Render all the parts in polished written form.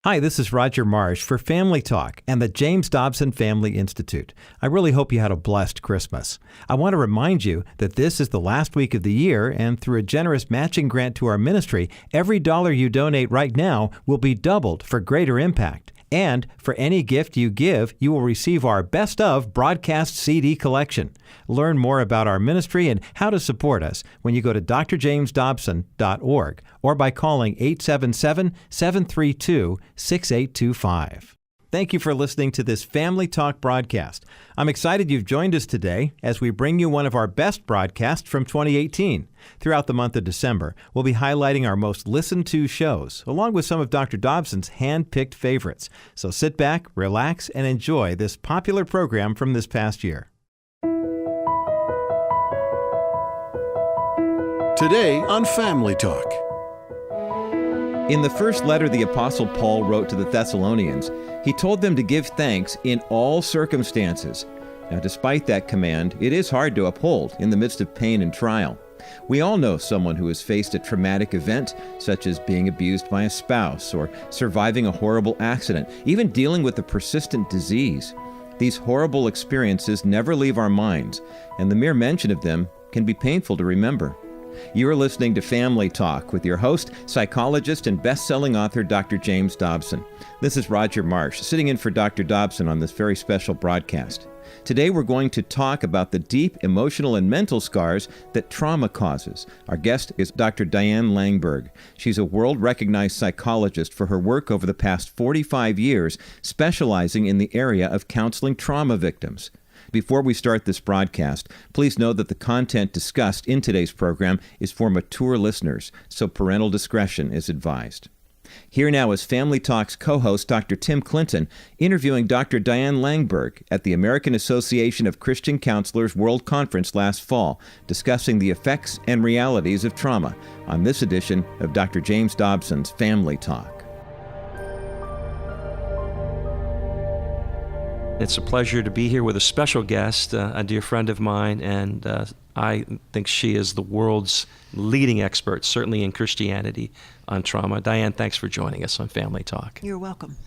Hi, this is Roger Marsh for Family Talk and the James Dobson Family Institute. I really hope you had a blessed Christmas. I want to remind you that this is the last week of the year, and through a generous matching grant to our ministry, every dollar you donate right now will be doubled for greater impact. And for any gift you give, you will receive our Best Of broadcast CD collection. Learn more about our ministry and how to support us when you go to drjamesdobson.org or by calling 877-732-6825. Thank you for listening to this Family Talk broadcast. I'm excited you've joined us today as we bring you one of our best broadcasts from 2018. Throughout the month of December, we'll be highlighting our most listened to shows, along with some of Dr. Dobson's hand-picked favorites. So sit back, relax, and enjoy this popular program from this past year. Today on Family Talk. In the first letter the Apostle Paul wrote to the Thessalonians, he told them to give thanks in all circumstances. Now, despite that command, it is hard to uphold in the midst of pain and trial. We all know someone who has faced a traumatic event, such as being abused by a spouse or surviving a horrible accident, even dealing with a persistent disease. These horrible experiences never leave our minds, and the mere mention of them can be painful to remember. You're listening to Family Talk with your host, psychologist and best-selling author, Dr. James Dobson. This is Roger Marsh, sitting in for Dr. Dobson on this very special broadcast. Today we're going to talk about the deep emotional and mental scars that trauma causes. Our guest is Dr. Diane Langberg. She's a world-recognized psychologist for her work over the past 45 years, specializing in the area of counseling trauma victims. Before we start this broadcast, please know that the content discussed in today's program is for mature listeners, so parental discretion is advised. Here now is Family Talk's co-host, Dr. Tim Clinton, interviewing Dr. Diane Langberg at the American Association of Christian Counselors World Conference last fall, discussing the effects and realities of trauma on this edition of Dr. James Dobson's Family Talk. It's a pleasure to be here with a special guest, a dear friend of mine, and I think she is the world's leading expert, certainly in Christianity, on trauma. Diane, thanks for joining us on Family Talk. You're welcome.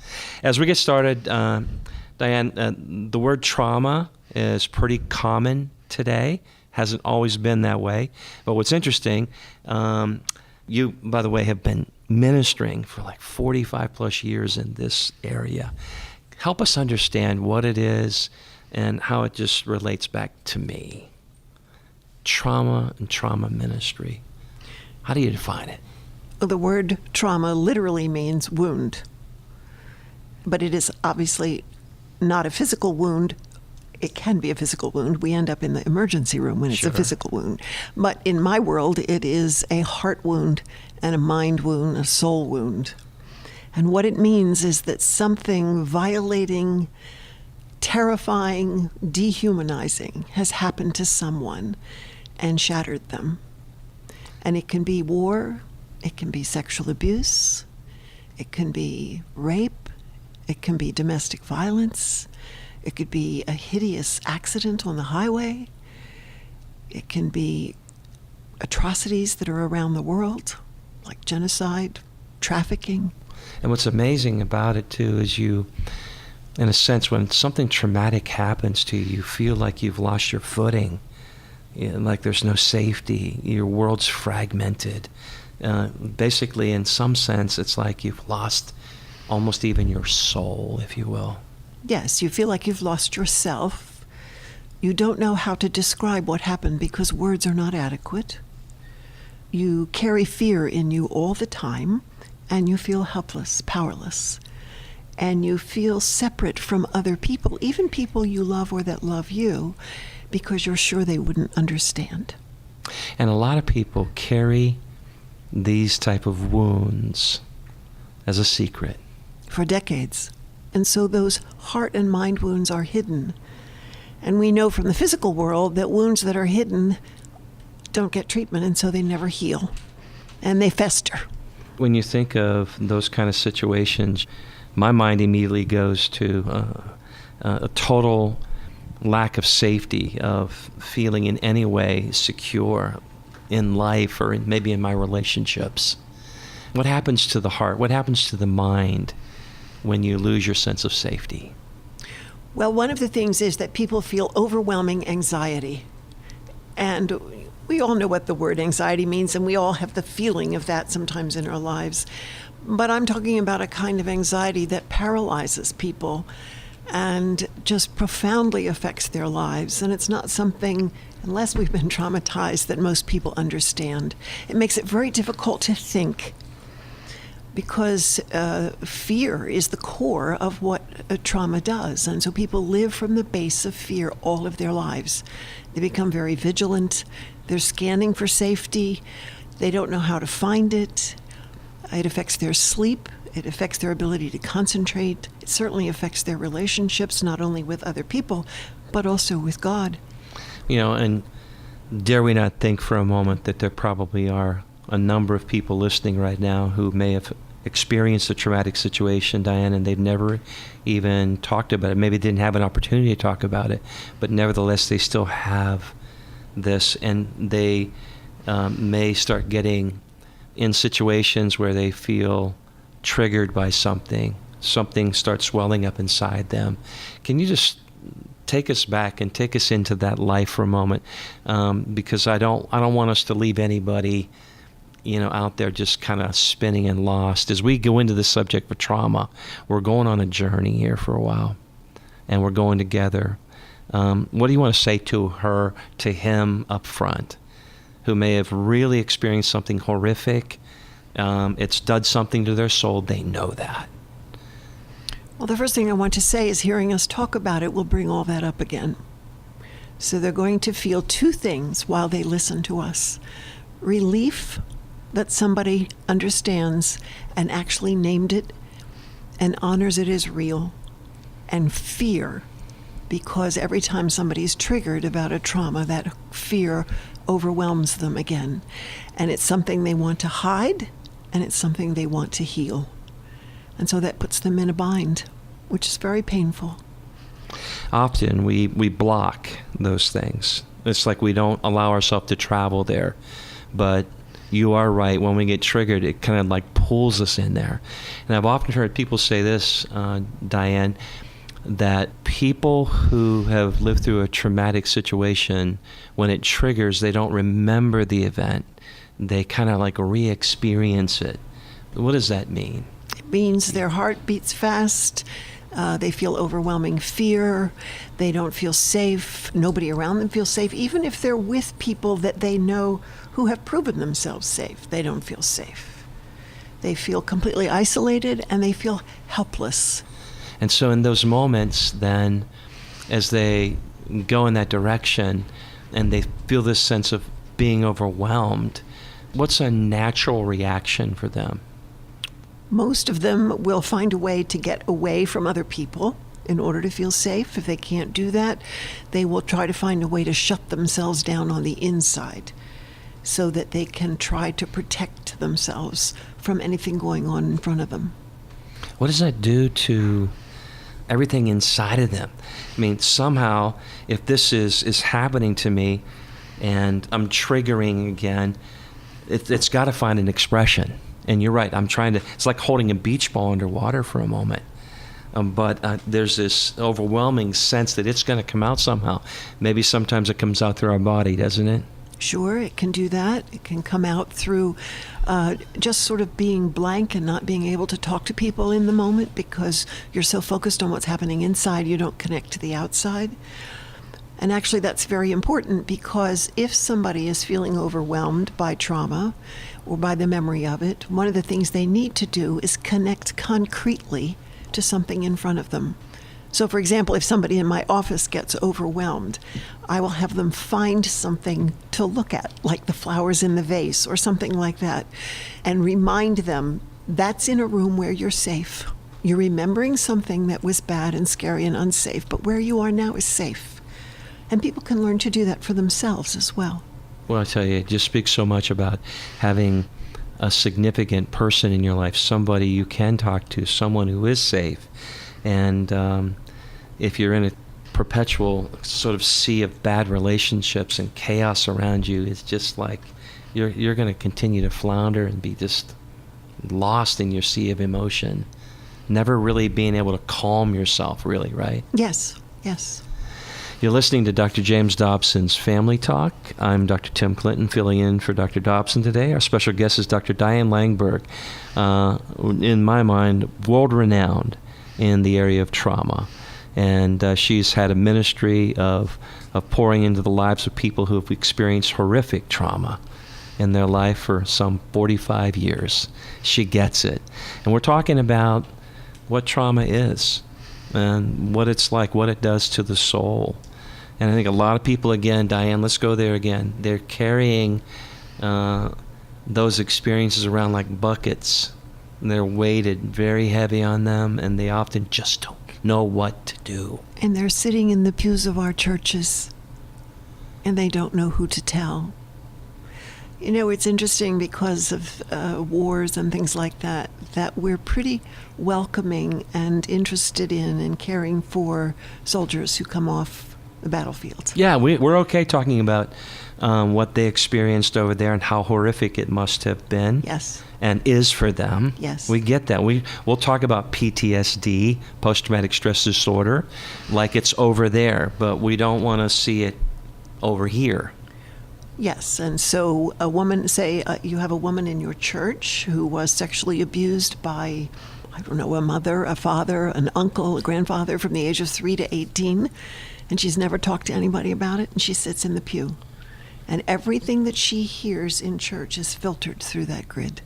As we get started, Diane, the word trauma is pretty common today. Hasn't always been that way. But what's interesting, you, by the way, have been ministering for like 45 plus years in this area. Help us understand what it is and how it just relates back to me. Trauma and trauma ministry. How do you define it? The word trauma literally means wound, but it is obviously not a physical wound. It can be a physical wound. We end up in the emergency room when it's a physical wound. But in my world, it is a heart wound and a mind wound, a soul wound. And what it means is that something violating, terrifying, dehumanizing has happened to someone and shattered them. And it can be war, it can be sexual abuse, it can be rape, it can be domestic violence, it could be a hideous accident on the highway, it can be atrocities that are around the world, like genocide, trafficking. And what's amazing about it, too, is you, in a sense, when something traumatic happens to you, you feel like you've lost your footing, like there's no safety, your world's fragmented. Basically, in some sense, it's like you've lost almost even your soul, if you will. Yes, you feel like you've lost yourself. You don't know how to describe what happened because words are not adequate. You carry fear in you all the time. And you feel helpless, powerless, and you feel separate from other people, even people you love or that love you, because you're sure they wouldn't understand. And a lot of people carry these type of wounds as a secret. For decades. And so those heart and mind wounds are hidden. And we know from the physical world that wounds that are hidden don't get treatment, and so they never heal, and they fester. When you think of those kind of situations, my mind immediately goes to a total lack of safety, of feeling in any way secure in life or maybe in my relationships. What happens to the heart? What happens to the mind when you lose your sense of safety? Well, one of the things is that people feel overwhelming anxiety. And we all know what the word anxiety means, and we all have the feeling of that sometimes in our lives. But I'm talking about a kind of anxiety that paralyzes people and just profoundly affects their lives. And it's not something, unless we've been traumatized, that most people understand. It makes it very difficult to think, because fear is the core of what a trauma does. And so people live from the base of fear all of their lives. They become very vigilant. They're scanning for safety. They don't know how to find it. It affects their sleep. It affects their ability to concentrate. It certainly affects their relationships, not only with other people, but also with God. And dare we not think for a moment that there probably are a number of people listening right now who may have experienced a traumatic situation, Diane, and they've never even talked about it. Maybe didn't have an opportunity to talk about it, but nevertheless, they still have this, and they may start getting in situations where they feel triggered by something starts swelling up inside them. Can you just take us back and take us into that life for a moment? Because I don't want us to leave anybody out there just kind of spinning and lost. As we go into the subject of trauma, we're going on a journey here for a while, and we're going together. What do you want to say to her, to him up front, who may have really experienced something horrific? It's done something to their soul. They know that. Well, the first thing I want to say is hearing us talk about it will bring all that up again. So they're going to feel two things while they listen to us. Relief that somebody understands and actually named it and honors it as real, and fear, because every time somebody's triggered about a trauma, that fear overwhelms them again. And it's something they want to hide, and it's something they want to heal. And so that puts them in a bind, which is very painful. Often we block those things. It's like we don't allow ourselves to travel there. But you are right. When we get triggered, it kind of like pulls us in there. And I've often heard people say this, Diane, that people who have lived through a traumatic situation, when it triggers, they don't remember the event. They kind of like re-experience it. What does that mean? It means their heart beats fast. They feel overwhelming fear. They don't feel safe. Nobody around them feels safe. Even if they're with people that they know who have proven themselves safe, they don't feel safe. They feel completely isolated, and they feel helpless. And so in those moments, then, as they go in that direction and they feel this sense of being overwhelmed, what's a natural reaction for them? Most of them will find a way to get away from other people in order to feel safe. If they can't do that, they will try to find a way to shut themselves down on the inside so that they can try to protect themselves from anything going on in front of them. What does that do to everything inside of them? I mean, somehow, if this is happening to me and I'm triggering again, it's got to find an expression. And you're right, it's like holding a beach ball underwater for a moment. But there's this overwhelming sense that it's going to come out somehow. Maybe sometimes it comes out through our body, doesn't it? Sure, it can do that. It can come out through just sort of being blank and not being able to talk to people in the moment because you're so focused on what's happening inside, you don't connect to the outside. And actually, that's very important because if somebody is feeling overwhelmed by trauma or by the memory of it, one of the things they need to do is connect concretely to something in front of them. So, for example, if somebody in my office gets overwhelmed, I will have them find something to look at, like the flowers in the vase or something like that, and remind them that's in a room where you're safe. You're remembering something that was bad and scary and unsafe, but where you are now is safe. And people can learn to do that for themselves as well. Well, I tell you, it just speaks so much about having a significant person in your life, somebody you can talk to, someone who is safe. And if you're in a perpetual sort of sea of bad relationships and chaos around you, it's just like you're going to continue to flounder and be just lost in your sea of emotion. never really being able to calm yourself, really, right? Yes, yes. You're listening to Dr. James Dobson's Family Talk. I'm Dr. Tim Clinton, filling in for Dr. Dobson today. Our special guest is Dr. Diane Langberg, in my mind, world-renowned in the area of trauma. And she's had a ministry of pouring into the lives of people who have experienced horrific trauma in their life for some 45 years. She gets it. And we're talking about what trauma is and what it's like, what it does to the soul. And I think a lot of people, again, Diane, let's go there again. They're carrying those experiences around like buckets. And they're weighted very heavy on them, and they often just don't know what to do. And they're sitting in the pews of our churches, and they don't know who to tell. You know, it's interesting because of wars and things like that, that we're pretty welcoming and interested in and caring for soldiers who come off the battlefield. Yeah, we're okay talking about what they experienced over there and how horrific it must have been. Yes. And is for them. Yes. We get that. We'll talk about PTSD, post-traumatic stress disorder, like it's over there, but we don't want to see it over here. Yes, and so a woman, say you have a woman in your church who was sexually abused by, I don't know, a mother, a father, an uncle, a grandfather from the age of 3 to 18, and she's never talked to anybody about it, and she sits in the pew. And everything that she hears in church is filtered through that grid.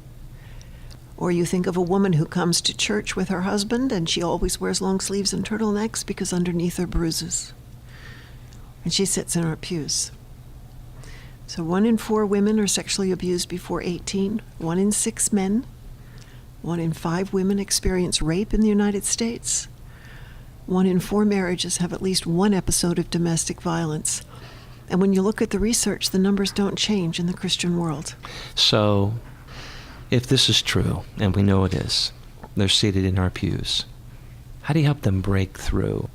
Or you think of a woman who comes to church with her husband, and she always wears long sleeves and turtlenecks because underneath are bruises. And she sits in our pews. So 1 in 4 women are sexually abused before 18, 1 in 6 men, 1 in 5 women experience rape in the United States, 1 in 4 marriages have at least one episode of domestic violence. And when you look at the research, the numbers don't change in the Christian world. So, if this is true, and we know it is, they're seated in our pews, how do you help them break through?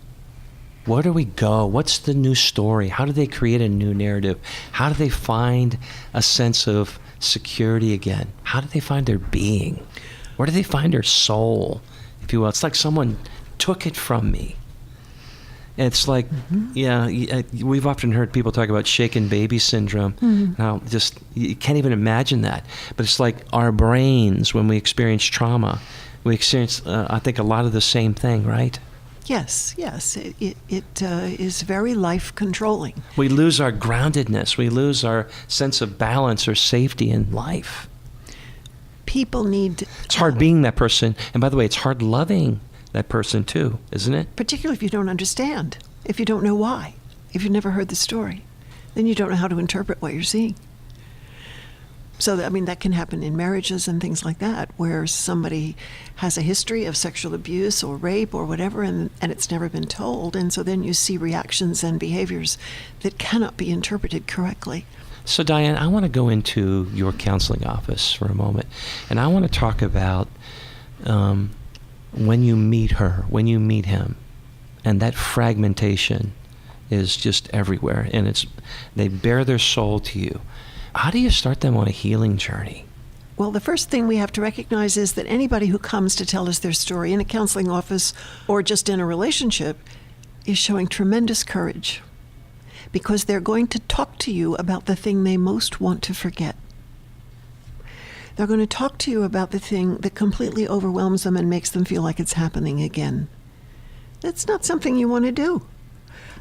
Where do we go? What's the new story? How do they create a new narrative? How do they find a sense of security again? How do they find their being? Where do they find their soul, if you will? It's like someone took it from me. And it's like, we've often heard people talk about shaken baby syndrome. Now, just, you can't even imagine that. But it's like our brains, when we experience trauma, we experience, I think, a lot of the same thing, right? Yes. It is very life-controlling. We lose our groundedness. We lose our sense of balance or safety in life. People need... It's hard being that person. And by the way, it's hard loving that person too, isn't it? Particularly if you don't understand, if you don't know why, if you've never heard the story, then you don't know how to interpret what you're seeing. So, I mean, that can happen in marriages and things like that, where somebody has a history of sexual abuse or rape or whatever, and it's never been told. And so then you see reactions and behaviors that cannot be interpreted correctly. So, Diane, I want to go into your counseling office for a moment, and I want to talk about when you meet her, when you meet him, and that fragmentation is just everywhere, and they bare their soul to you. How do you start them on a healing journey? Well, the first thing we have to recognize is that anybody who comes to tell us their story in a counseling office or just in a relationship is showing tremendous courage, because they're going to talk to you about the thing they most want to forget. They're going to talk to you about the thing that completely overwhelms them and makes them feel like it's happening again. That's not something you want to do.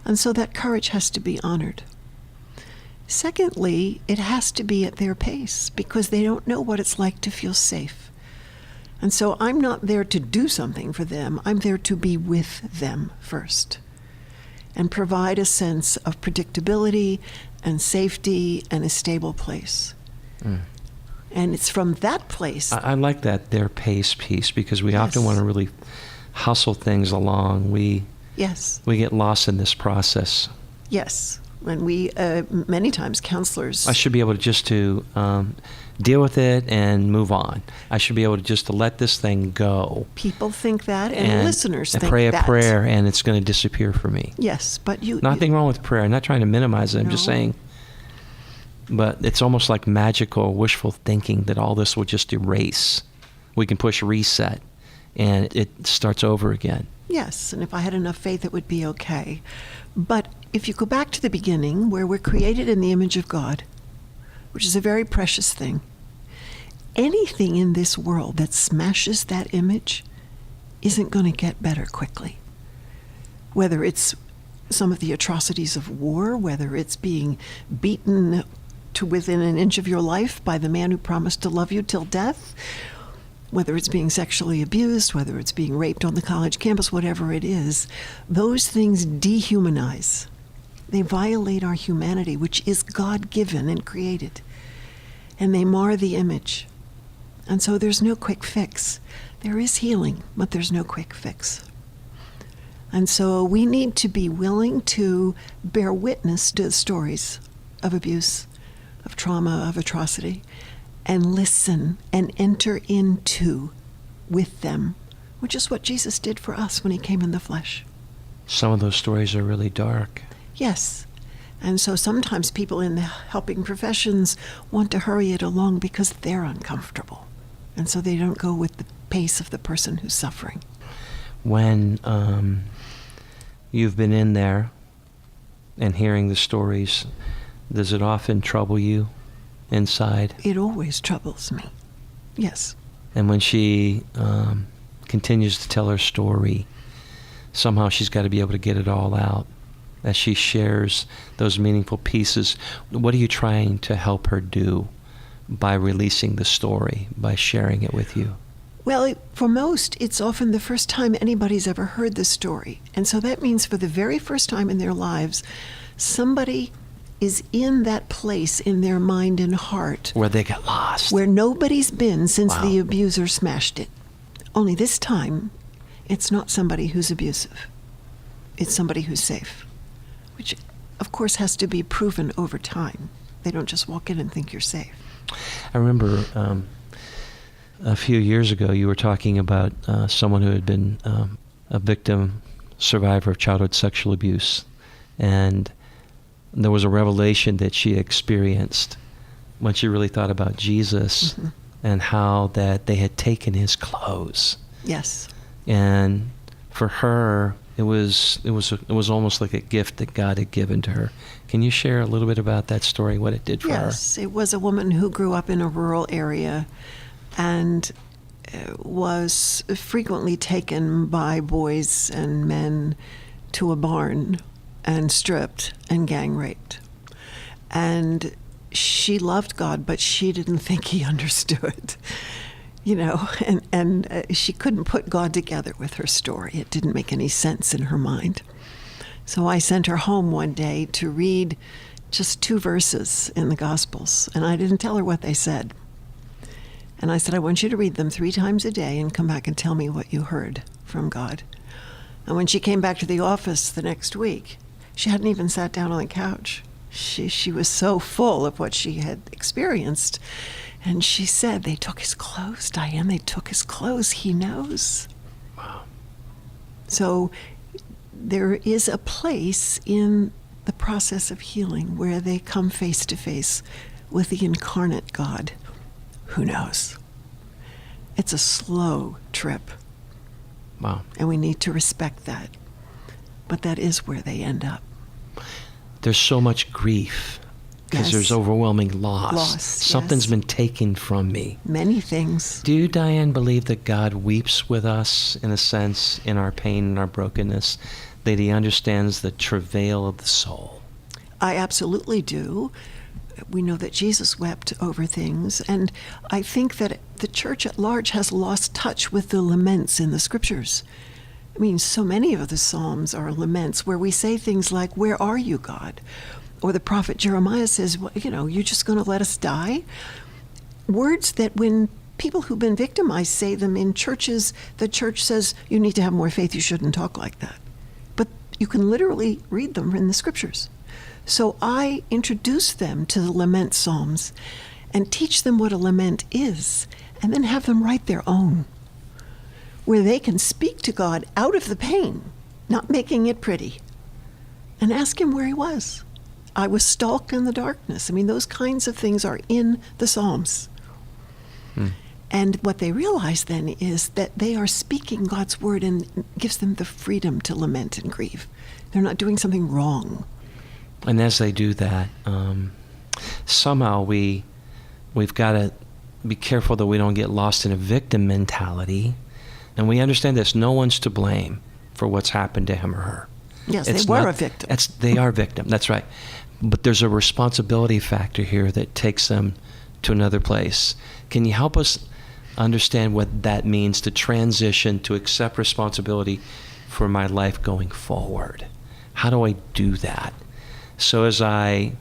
And so that courage has to be honored. Secondly, it has to be at their pace, because they don't know what it's like to feel safe. And so I'm not there to do something for them. I'm there to be with them first and provide a sense of predictability and safety and a stable place. And it's from that place. I like that, their pace piece, because we often want to really hustle things along. We get lost in this process. Yes. And we, many times, counselors... I should be able to just to deal with it and move on. I should be able to just to let this thing go. People think that, and listeners think that. Pray a prayer, and it's going to disappear for me. Yes, but Nothing wrong with prayer. I'm not trying to minimize it. I'm just saying... But it's almost like magical, wishful thinking that all this will just erase. We can push reset, and it starts over again. Yes, and if I had enough faith, it would be okay. But if you go back to the beginning, where we're created in the image of God, which is a very precious thing, anything in this world that smashes that image isn't going to get better quickly. Whether it's some of the atrocities of war, whether it's being beaten to within an inch of your life by the man who promised to love you till death, whether it's being sexually abused, whether it's being raped on the college campus, whatever it is, those things dehumanize. They violate our humanity, which is God-given and created. And they mar the image. And so there's no quick fix. There is healing, but there's no quick fix. And so we need to be willing to bear witness to the stories of abuse, of trauma, of atrocity, and listen and enter into with them, which is what Jesus did for us when he came in the flesh. Some of those stories are really dark. Yes. And so sometimes people in the helping professions want to hurry it along because they're uncomfortable. And so they don't go with the pace of the person who's suffering. When you've been in there and hearing the stories, does it often trouble you inside? It always troubles me. Yes. And when she continues to tell her story, somehow she's got to be able to get it all out. As she shares those meaningful pieces, what are you trying to help her do by releasing the story, by sharing it with you? Well, for most, it's often the first time anybody's ever heard the story. And so that means for the very first time in their lives, somebody is in that place in their mind and heart Where they get lost. where nobody's been since Wow. the abuser smashed it. Only this time, it's not somebody who's abusive. It's somebody who's safe, which, of course, has to be proven over time. They don't just walk in and think you're safe. I remember a few years ago you were talking about someone who had been a victim, survivor of childhood sexual abuse, and there was a revelation that she experienced when she really thought about Jesus and how that they had taken his clothes. Yes. And for her, it was almost like a gift that God had given to her. Can you share a little bit about that story, what it did for her? Yes, it was a woman who grew up in a rural area and was frequently taken by boys and men to a barn and stripped and gang raped. And she loved God, but she didn't think he understood, and she couldn't put God together with her story. It didn't make any sense in her mind. So I sent her home one day to read just 2 verses in the Gospels, and I didn't tell her what they said. And I said, I want you to read them 3 times a day and come back and tell me what you heard from God. And when she came back to the office the next week, she hadn't even sat down on the couch. She was so full of what she had experienced. And she said, they took his clothes, Diane, they took his clothes. He knows. Wow. So there is a place in the process of healing where they come face to face with the incarnate God who knows. It's a slow trip. Wow. And we need to respect that. But that is where they end up. There's so much grief because Yes. there's overwhelming loss. Loss, Something's yes. been taken from me. Many things. Do you, Diane, believe that God weeps with us, in a sense, in our pain and our brokenness, that he understands the travail of the soul? I absolutely do. We know that Jesus wept over things, and I think that the church at large has lost touch with the laments in the scriptures. I mean, so many of the Psalms are laments where we say things like, where are you, God? Or the prophet Jeremiah says, well, you're just going to let us die? Words that when people who've been victimized say them in churches, the church says, you need to have more faith, you shouldn't talk like that. But you can literally read them in the scriptures. So I introduce them to the lament psalms and teach them what a lament is, and then have them write their own, where they can speak to God out of the pain, not making it pretty, and ask him where he was. I was stalked in the darkness. I mean, those kinds of things are in the Psalms. And what they realize then is that they are speaking God's word and gives them the freedom to lament and grieve. They're not doing something wrong. And as they do that, somehow we've got to be careful that we don't get lost in a victim mentality. And we understand this, no one's to blame for what's happened to him or her. Yes, they were a victim. They are a victim, that's right. But there's a responsibility factor here that takes them to another place. Can you help us understand what that means to transition, to accept responsibility for my life going forward? How do I do that? So as I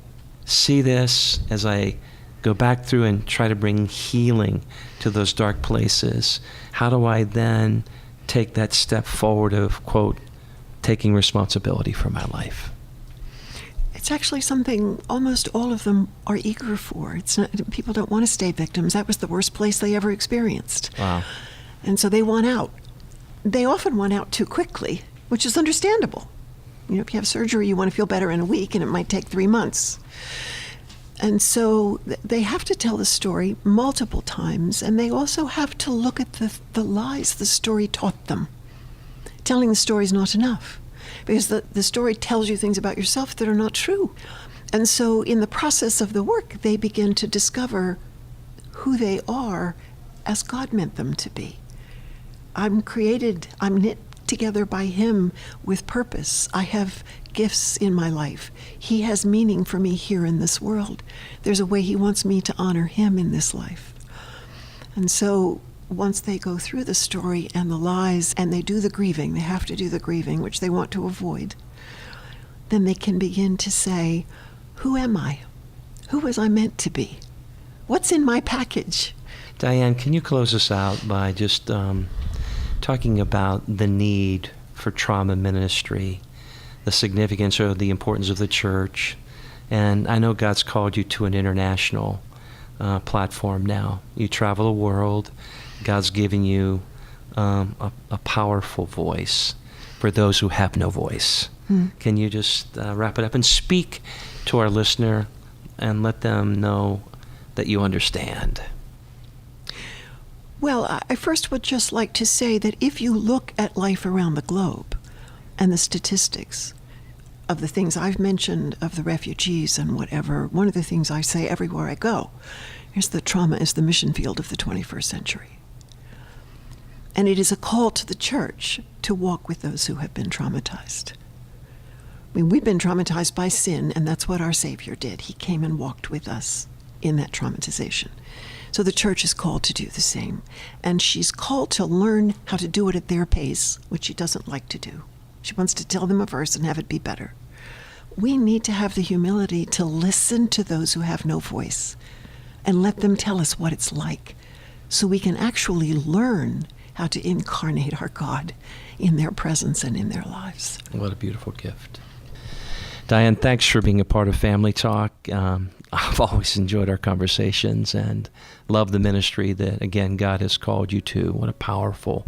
see this, as I go back through and try to bring healing to those dark places, how do I then take that step forward of, quote, taking responsibility for my life? It's actually something almost all of them are eager for. It's not, people don't want to stay victims. That was the worst place they ever experienced. Wow. And so they want out. They often want out too quickly, which is understandable. You know, if you have surgery, you want to feel better in a week, and it might take 3 months. And so they have to tell the story multiple times, and they also have to look at the lies the story taught them. Telling the story is not enough, because the story tells you things about yourself that are not true. And so in the process of the work, they begin to discover who they are as God meant them to be. I'm knit together by Him with purpose. I have gifts in my life. He has meaning for me here in this world. There's a way He wants me to honor Him in this life. And so once they go through the story and the lies, and they do the grieving, they have to do the grieving, which they want to avoid, then they can begin to say, who am I? Who was I meant to be? What's in my package? Diane, can you close us out by just talking about the need for trauma ministry, the significance or the importance of the church? And I know God's called you to an international platform now. You travel the world. God's giving you a powerful voice for those who have no voice. Can you just wrap it up and speak to our listener and let them know that you understand? Well, I first would just like to say that if you look at life around the globe and the statistics of the things I've mentioned, of the refugees and whatever, one of the things I say everywhere I go is that trauma is the mission field of the 21st century. And it is a call to the church to walk with those who have been traumatized. I mean, we've been traumatized by sin, and that's what our Savior did. He came and walked with us in that traumatization. So the church is called to do the same. And she's called to learn how to do it at their pace, which she doesn't like to do. She wants to tell them a verse and have it be better. We need to have the humility to listen to those who have no voice and let them tell us what it's like, so we can actually learn how to incarnate our God in their presence and in their lives. What a beautiful gift. Diane, thanks for being a part of Family Talk. I've always enjoyed our conversations and love the ministry that, again, God has called you to. What a powerful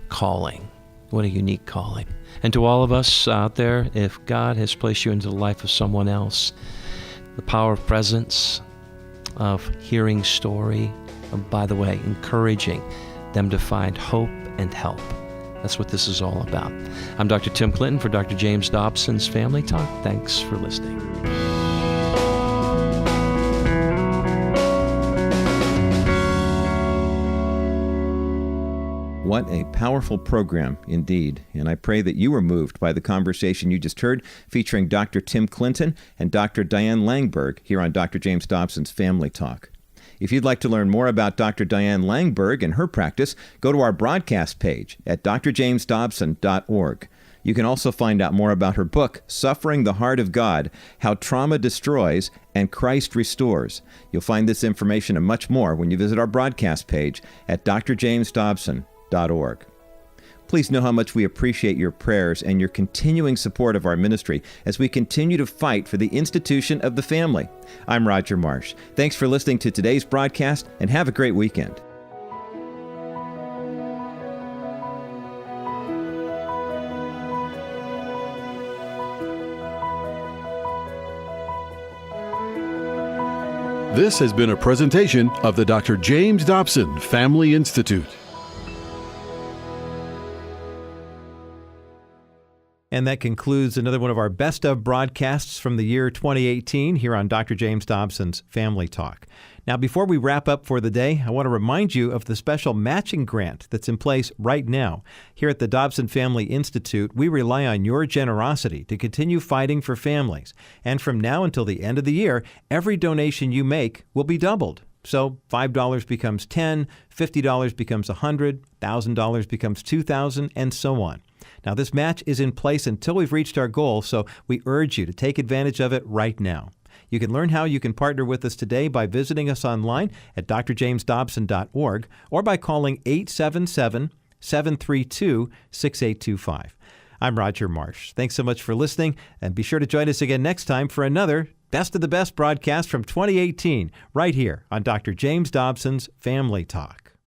calling. What a unique calling. And to all of us out there, if God has placed you into the life of someone else, the power of presence, of hearing story, of, by the way, encouraging them to find hope and help. That's what this is all about. I'm Dr. Tim Clinton for Dr. James Dobson's Family Talk. Thanks for listening. What a powerful program indeed, and I pray that you were moved by the conversation you just heard featuring Dr. Tim Clinton and Dr. Diane Langberg here on Dr. James Dobson's Family Talk. If you'd like to learn more about Dr. Diane Langberg and her practice, go to our broadcast page at drjamesdobson.org. You can also find out more about her book, Suffering the Heart of God, How Trauma Destroys and Christ Restores. You'll find this information and much more when you visit our broadcast page at drjamesdobson.org. Please know how much we appreciate your prayers and your continuing support of our ministry as we continue to fight for the institution of the family. I'm Roger Marsh. Thanks for listening to today's broadcast, and have a great weekend. This has been a presentation of the Dr. James Dobson Family Institute. And that concludes another one of our best of broadcasts from the year 2018 here on Dr. James Dobson's Family Talk. Now, before we wrap up for the day, I want to remind you of the special matching grant that's in place right now. Here at the Dobson Family Institute, we rely on your generosity to continue fighting for families. And from now until the end of the year, every donation you make will be doubled. So $5 becomes $10, $50 becomes $100, $1,000 becomes $2,000, and so on. Now, this match is in place until we've reached our goal, so we urge you to take advantage of it right now. You can learn how you can partner with us today by visiting us online at drjamesdobson.org or by calling 877-732-6825. I'm Roger Marsh. Thanks so much for listening, and be sure to join us again next time for another Best of the Best broadcast from 2018 right here on Dr. James Dobson's Family Talk.